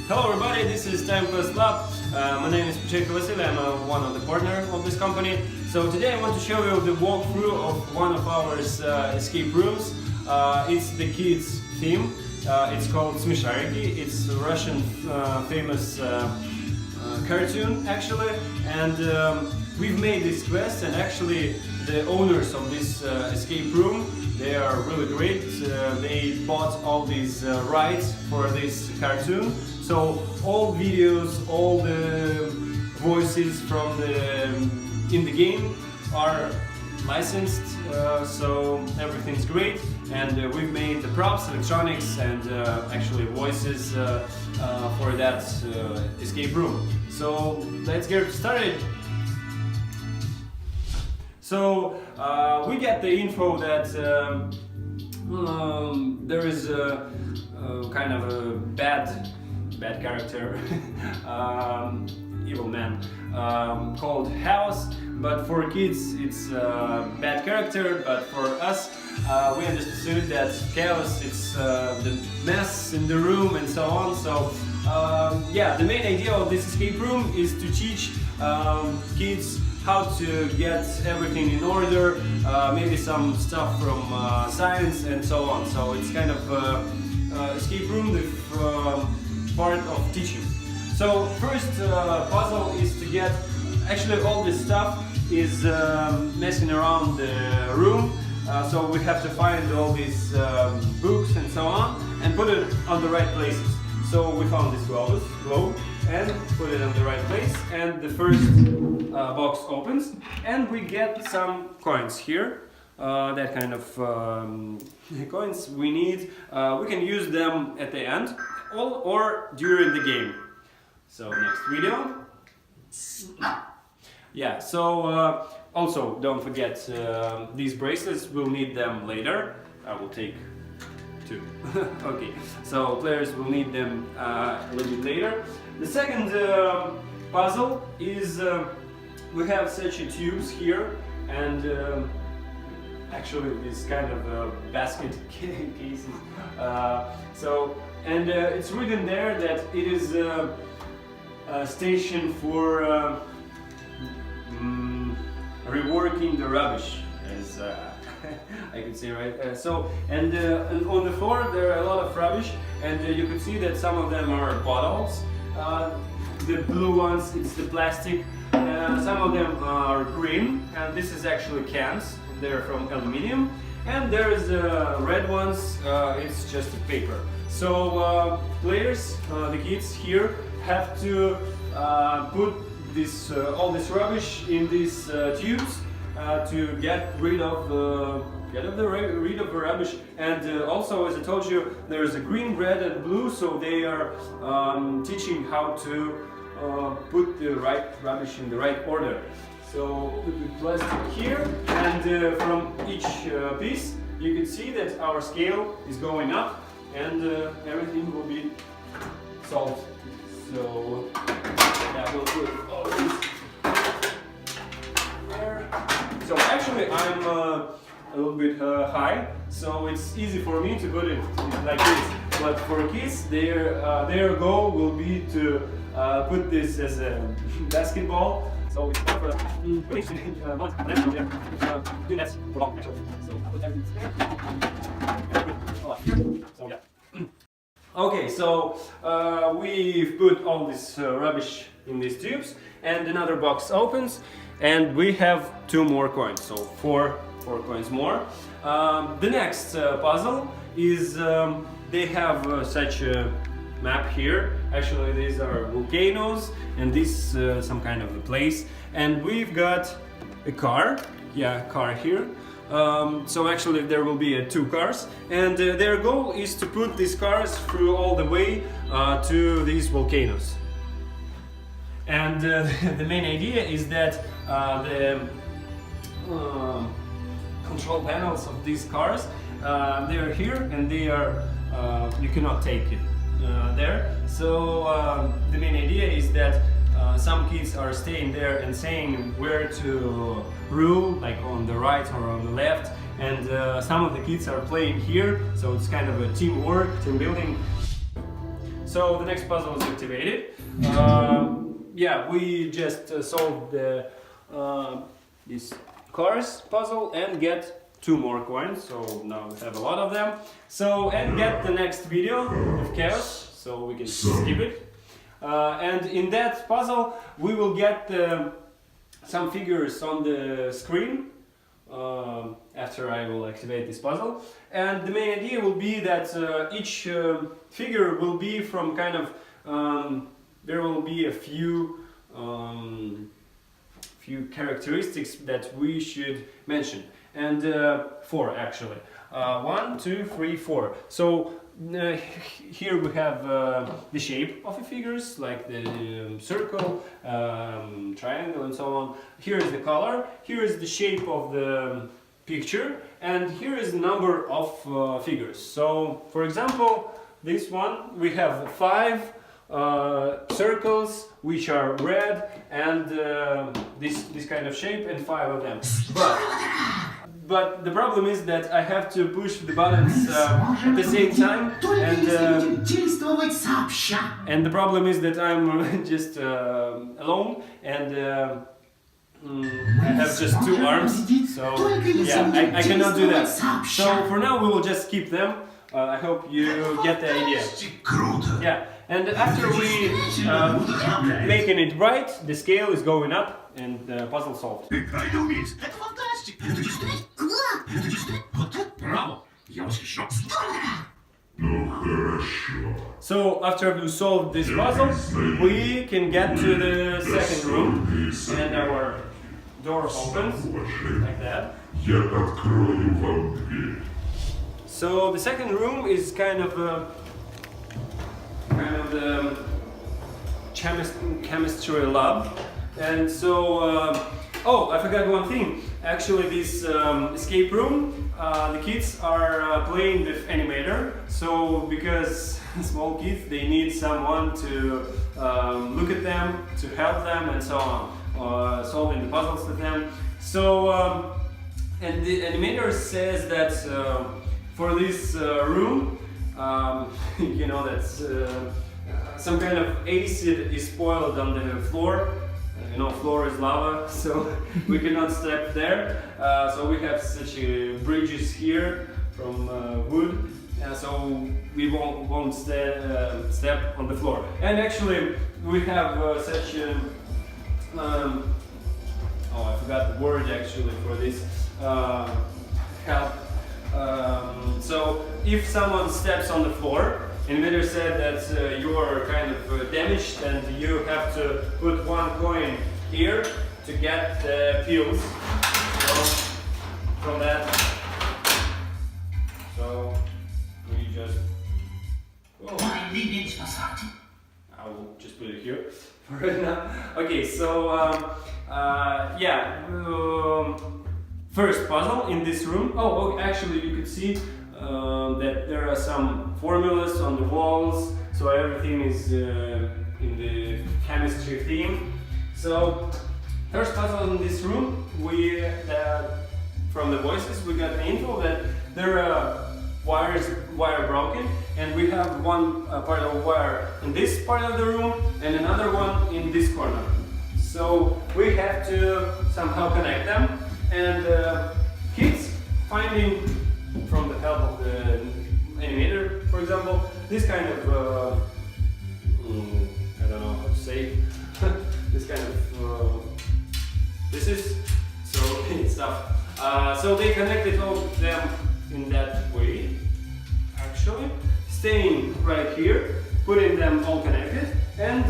Hello everybody, this is Time Quest Lab. My name is Vasily, I'm one of the partners of this company. So today I want to show you the walkthrough of one of our escape rooms. It's the kids theme. It's called Smeshariki. It's a Russian famous cartoon actually, and we've made this quest, and actually the owners of this escape room, they are really great. They bought all these rights for this cartoon, so all videos, all the voices from in the game are licensed, so everything's great, and we've made the props, electronics, and actually voices for that escape room. So let's get started. So we get the info that there is a kind of a bad character, evil man, called House. But for kids it's a bad character, but for us we understood that chaos, it's the mess in the room and so on. So yeah, the main idea of this escape room is to teach kids how to get everything in order, maybe some stuff from science and so on. So it's kind of escape room with part of teaching. So first puzzle is to get, actually all this stuff is messing around the room, so we have to find all these books and so on and put it on the right places. So we found this globe and put it on the right place, and the first box opens and we get some coins here. That kind of coins we need. We can use them at the end or during the game. So next video. Yeah, so also don't forget these bracelets, we'll need them later. I will take two. Okay, so players will need them a little bit later. The second puzzle is we have such a tubes here, and actually this kind of basket cases. And it's written there that it is a station for reworking the rubbish, as I can say, right? And on the floor there are a lot of rubbish, and you can see that some of them are bottles. The blue ones, it's the plastic. Some of them are green, and this is actually cans. They're from aluminium. And there's red ones. It's just a paper. So players, the kids here, have to put this all this rubbish in these tubes to get rid of the rubbish. And also, as I told you, there's a green, red, and blue. So they are teaching how to put the right rubbish in the right order. So put the plastic here, and from each piece you can see that our scale is going up, and everything will be solved. So yeah, we'll put all this there. So actually I'm a little bit high, so it's easy for me to put it like this. But for kids, their goal will be to put this as a basketball. So it's not for do that for long actually. So put everything there. So yeah. Okay, so we've put all this rubbish in these tubes, and another box opens, and we have 2 more coins, so four coins more. The next puzzle is they have such a map here. Actually, these are volcanoes, and this some kind of a place, and we've got a car. Yeah, car here. So actually there will be 2 cars, and their goal is to put these cars through all the way to these volcanoes. And the main idea is that the control panels of these cars, they are here, and they are you cannot take it there. So the main idea is that some kids are staying there and saying where to rule, like on the right or on the left, and some of the kids are playing here, so it's kind of a teamwork, team building. So the next puzzle is activated. Yeah, we just solved the this cars puzzle and get 2 more coins. So now we have a lot of them. So and get the next video of chaos. So we can skip it. And in that puzzle, we will get some figures on the screen. After I will activate this puzzle, and the main idea will be that each figure will be from kind of there will be a few characteristics that we should mention, and 4 actually. 1, 2, 3, 4. So here we have the shape of the figures, like the circle, triangle, and so on. Here is the color, here is the shape of the picture, and here is the number of figures. So, for example, this one, we have 5 circles which are red, and this kind of shape, and 5 of them. But the problem is that I have to push the buttons at the same time, and the problem is that I'm just alone, and I have just 2 arms, so yeah, I cannot do that. So for now we will just keep them. I hope you get the idea. Yeah, and after we making it right, the scale is going up and the puzzle solved. So after we solved this puzzle, we can get to the second room, and our door opens like that. So the second room is kind of the chemistry lab, and so oh, I forgot one thing. Actually, this escape room, the kids are playing with animator. So because small kids, they need someone to look at them, to help them, and so on, solving the puzzles with them. So and the animator says that for this room, you know, that some kind of acid is spoiled on the floor. You know, floor is lava, so we cannot step there. So we have such bridges here from wood, so we won't step on the floor. And actually, we have such oh, I forgot the word actually for this help. So if someone steps on the floor, Invader said that you are kind of damaged and you have to put 1 coin here to get the pills. So from that, so we just. Oh, I will just put it here for right now. Okay, so yeah, first puzzle in this room. Oh, actually, you could see. That there are some formulas on the walls, so everything is in the chemistry theme. So first puzzle in this room, we from the voices we got the info that there are wire broken, and we have one part of wire in this part of the room and another one in this corner. So we have to somehow connect them, and kids finding from the help of the animator, for example, this kind of I don't know how to say this kind of this is so stuff. So they connected all of them in that way, actually staying right here, putting them all connected, and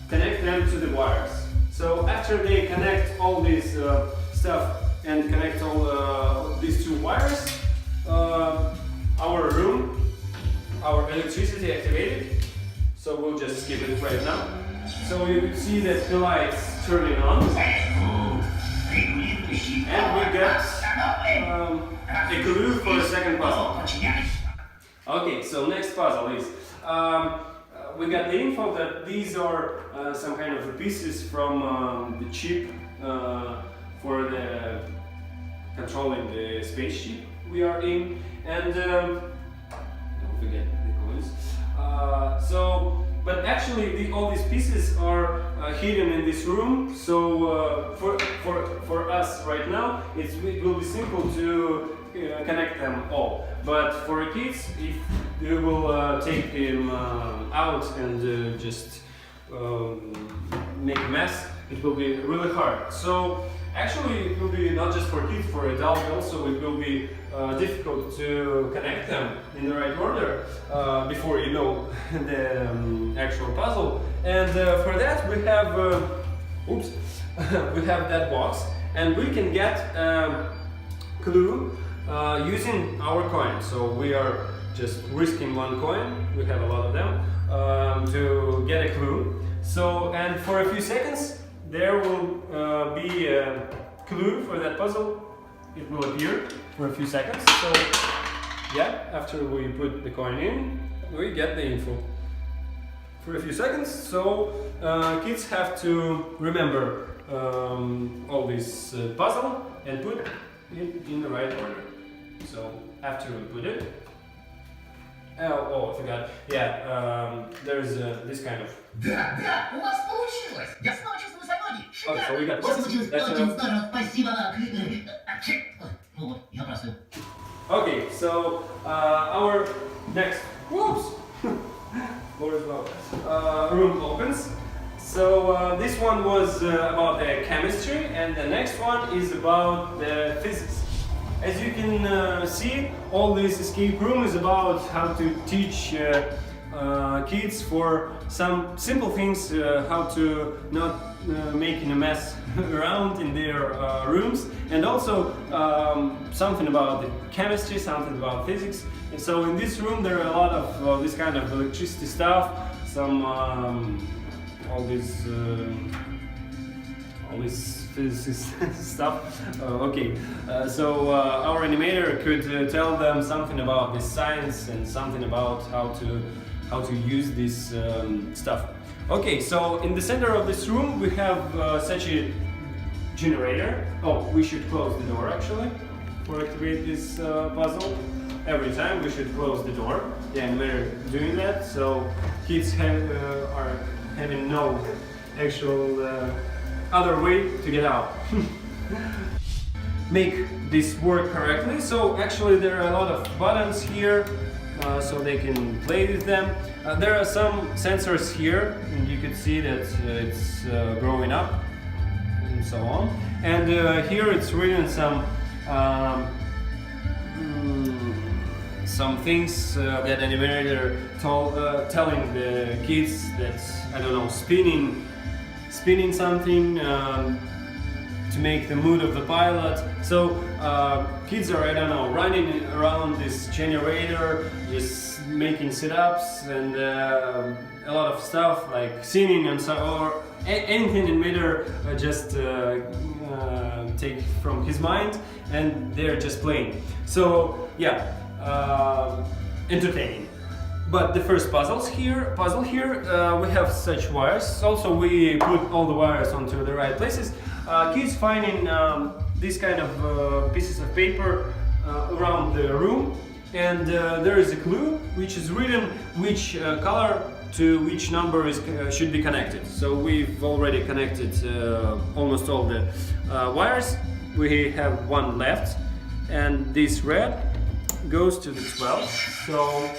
connect them to the wires. So after they connect all this stuff and connect all these 2 wires, our room, our electricity activated. So we'll just skip it right now. So you can see that the lights turning on, and we get a clue for the second puzzle. Okay, so next puzzle is we got the info that these are some kind of pieces from the chip for the controlling the spaceship we are in, and don't forget the coins. But actually, all these pieces are hidden in this room. So for us right now, it will be simple to connect them all. But for kids, if you will take them out and just make a mess, it will be really hard. So actually, it will be not just for kids, for adults also. It will be difficult to connect them in the right order before you know the actual puzzle. And for that, we have we have that box, and we can get clue using our coin. So we are just risking one coin. We have a lot of them to get a clue. So, and for a few seconds, there will be a clue for that puzzle. It will appear for a few seconds. So, yeah, after we put the coin in, we get the info for a few seconds. So, kids have to remember all this puzzle and put it in the right order. So, after we put it, oh, I forgot. Yeah, there's this kind of. Да, у вас получилось. Я снова чувствую свои ноги. Oh, so we got Все случилось that's очень enough. здорово. Спасибо. Ну вот, я простыл. Okay, so our next floor as well, room opens. So this one was about the chemistry, and the next one is about the physics. As you can see, all this escape room is about how to teach kids for some simple things, how to not making a mess around in their rooms, and also something about the chemistry, something about physics. And so in this room there are a lot of this kind of electricity stuff, some all this physics stuff. So our animator could tell them something about this science and something about how to use this stuff. Okay, so in the center of this room we have such a generator. Oh, we should close the door actually for activate this puzzle. Every time we should close the door. The animator doing that, so kids are having no actual other way to get out. Make this work correctly. So actually there are a lot of buttons here, so they can play with them. There are some sensors here, and you can see that it's growing up and so on. And here it's written some things that animator telling the kids that, I don't know, spinning something to make the mood of the pilot. So kids are, I don't know, running around this generator, just making sit-ups and a lot of stuff like singing and so, or anything animator just take from his mind, and they're just playing. So yeah, entertaining. But the first puzzle here, we have such wires. Also, we put all the wires onto the right places. Kids finding these kind of pieces of paper around the room, and there is a clue which is written which color to which number should be connected. So we've already connected almost all the wires. We have one left, and this red goes to the 12. So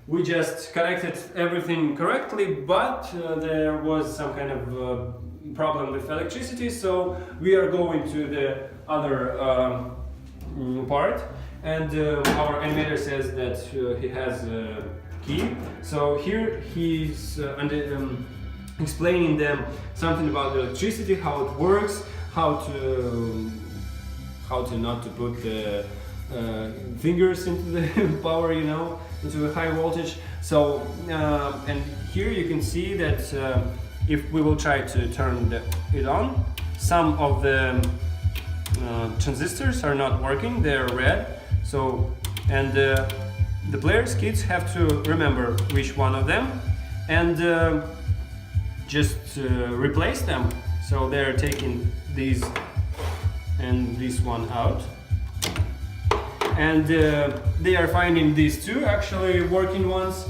we just connected everything correctly, but there was some kind of problem with electricity, so we are going to the other part, and our animator says that he has a key. So here he's explaining them something about electricity, how it works, how to not to put the fingers into the power, you know, into the high voltage. So and here you can see that if we will try to turn it on, some of the transistors are not working, they're red. So, and the players, kids, have to remember which one of them and just replace them. So they're taking these and this one out. and they are finding these two actually working ones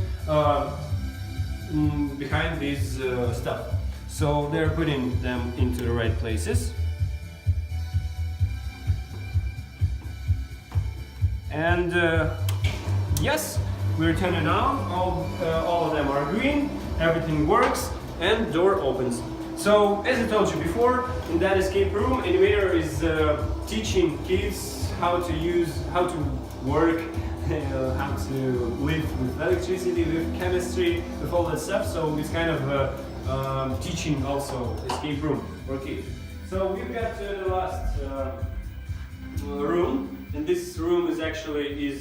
behind this stuff. So they're putting them into the right places. And yes, we're turning on. All of them are green. Everything works, and door opens. So, as I told you before, in that escape room, animator is teaching kids how to work, how to live with electricity, with chemistry, with all that stuff. So it's kind of teaching also escape room for kids. So we've got the last room, and this room is actually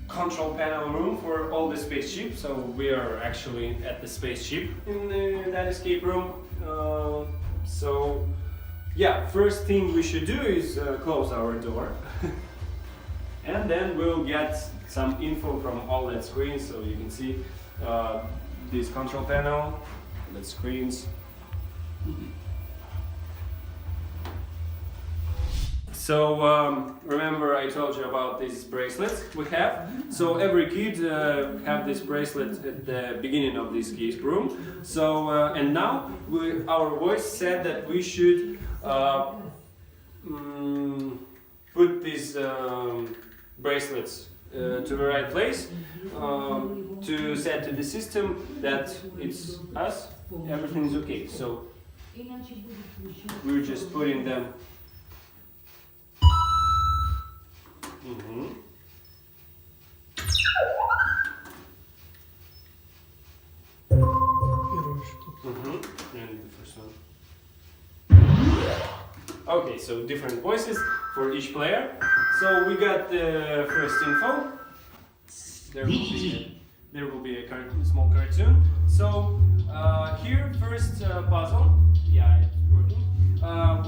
control panel room for all the spaceship. So we are actually at the spaceship in that escape room. So yeah, first thing we should do is close our door. And then we'll get some info from all that screen. So you can see this control panel, the screens. So remember I told you about these bracelets we have. So every kid have this bracelet at the beginning of this escape room. So and now our voice said that we should put these bracelets to the right place to set to the system that it's us, everything's okay. So we're just putting them. And the first one. Okay, so different voices for each player. So we got the first info. There will be a small cartoon. So here, first puzzle. Yeah, it's working.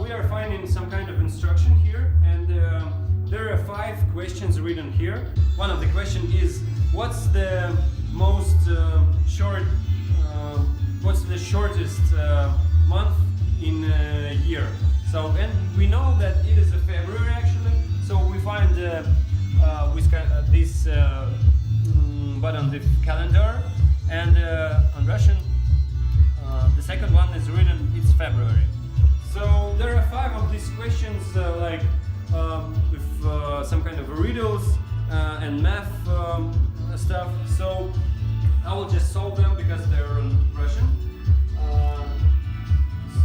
We are finding some kind of instruction here, and there are 5 questions written here. One of the questions is, what's the most what's the shortest month in a year? So, and we know that it is a February actually. So we find this button on the calendar, and on Russian, the second one is written, it's February. So there are 5 of these questions, with some kind of riddles and math stuff. So I will just solve them because they're in Russian.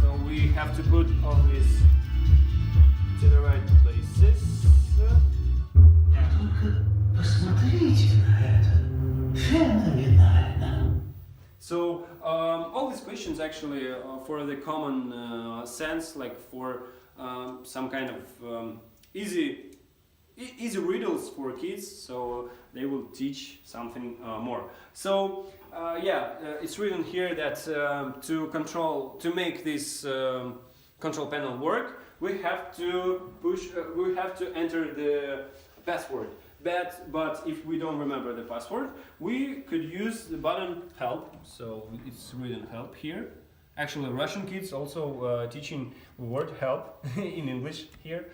So we have to put all this to the right places. Посмотрите на это. Феноменально. So all these questions actually for the common sense, like for some kind of easy riddles for kids, so they will teach something more. So it's written here that to make this control panel work, we have to enter the password. But if we don't remember the password, we could use the button help. So it's written help here. Actually, Russian kids also teaching the word help in English here.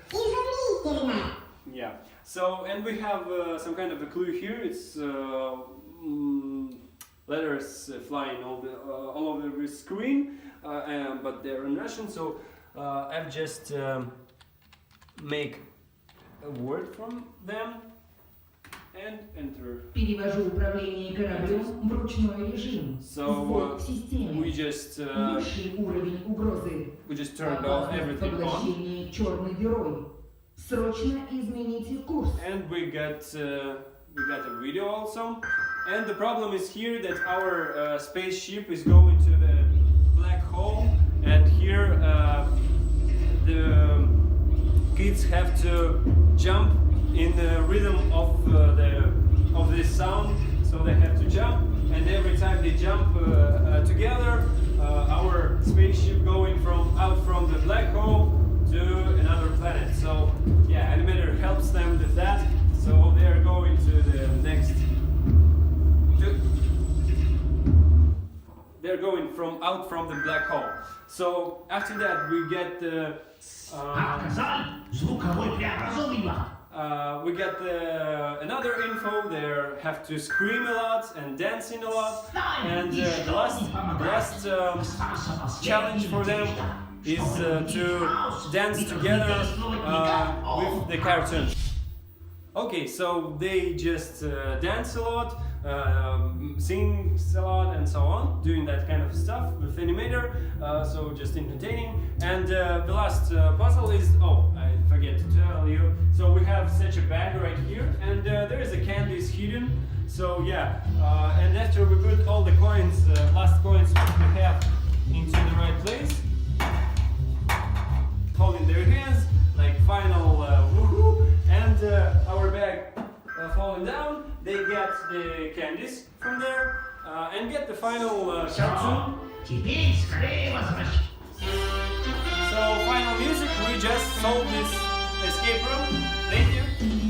Yeah. So, and we have some kind of a clue here. It's letters flying all over the screen, but they're in Russian. So I've just make a word from them and enter. Перевожу управление кораблем в ручной режим. So we just Высший уровень угрозы. turned off everything on. Поглощение черной дырой. Срочно измените курс. And we got a video also. And the problem is here that our spaceship is going to the black hole, and here the kids have to jump in the rhythm of this sound. So they have to jump, and every time they jump together, our spaceship going out from the black hole to another planet. So yeah, animator helps them with that. So they are going to the next. They're going out from the black hole. So after that we get the we get another info. They have to scream a lot and dancing a lot. And the last challenge for them is to dance together with the cartoon. Okay, so they just dance a lot, sing a lot and so on, doing that kind of stuff with animator, so just entertaining. And the last puzzle is, oh, I forget to tell you, so we have such a bag right here, and there is a candies hidden, so yeah, and after we put all the coins, last coins we have into the right place, holding their hands, like final woohoo, and our bag falling down, they get the candies from there and get the final cartoon. Теперь скорее возвращайся. So final music, we just solved this escape room. Thank you.